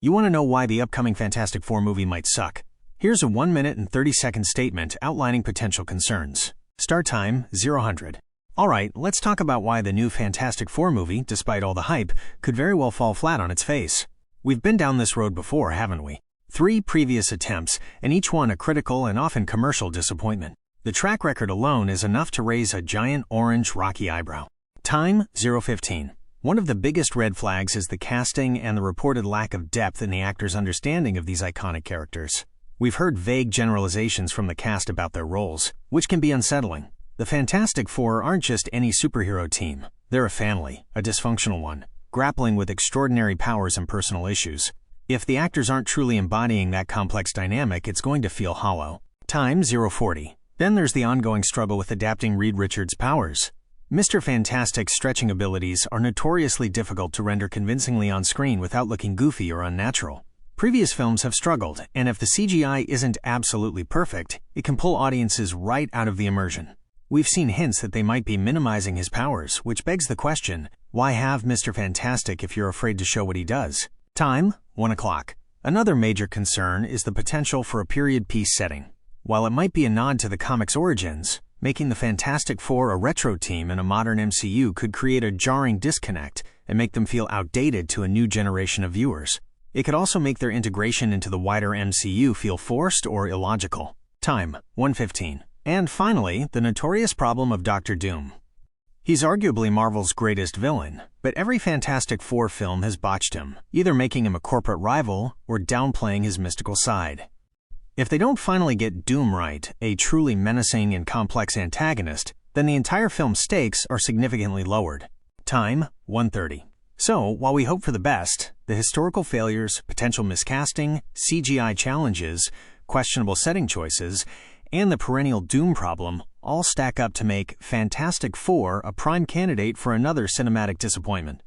You want to know why the upcoming Fantastic Four movie might suck? Here's a 1-minute and 30-second statement outlining potential concerns. Start time 0-100. Alright, let's talk about why the new Fantastic Four movie, despite all the hype, could very well fall flat on its face. We've been down this road before, haven't we? 3 previous attempts, and each one a critical and often commercial disappointment. The track record alone is enough to raise a giant orange rocky eyebrow. Time 0-15. One of the biggest red flags is the casting and the reported lack of depth in the actors' understanding of these iconic characters. We've heard vague generalizations from the cast about their roles, which can be unsettling. The Fantastic Four aren't just any superhero team. They're a family, a dysfunctional one, grappling with extraordinary powers and personal issues. If the actors aren't truly embodying that complex dynamic, it's going to feel hollow. Time 0-40. Then there's the ongoing struggle with adapting Reed Richards' powers. Mr. Fantastic's stretching abilities are notoriously difficult to render convincingly on screen without looking goofy or unnatural. Previous films have struggled, and if the CGI isn't absolutely perfect, it can pull audiences right out of the immersion. We've seen hints that they might be minimizing his powers, which begs the question, why have Mr. Fantastic if you're afraid to show what he does? Time 1 o'clock. Another major concern is the potential for a period piece setting. While it might be a nod to the comics' origins, making the Fantastic Four a retro team in a modern MCU could create a jarring disconnect and make them feel outdated to a new generation of viewers. It could also make their integration into the wider MCU feel forced or illogical. Time 1:15. And finally, the notorious problem of Dr. Doom. He's arguably Marvel's greatest villain, but every Fantastic Four film has botched him, either making him a corporate rival or downplaying his mystical side. If they don't finally get Doom right, a truly menacing and complex antagonist, then the entire film's stakes are significantly lowered. Time 1:30. So, while we hope for the best, the historical failures, potential miscasting, CGI challenges, questionable setting choices, and the perennial Doom problem all stack up to make Fantastic Four a prime candidate for another cinematic disappointment.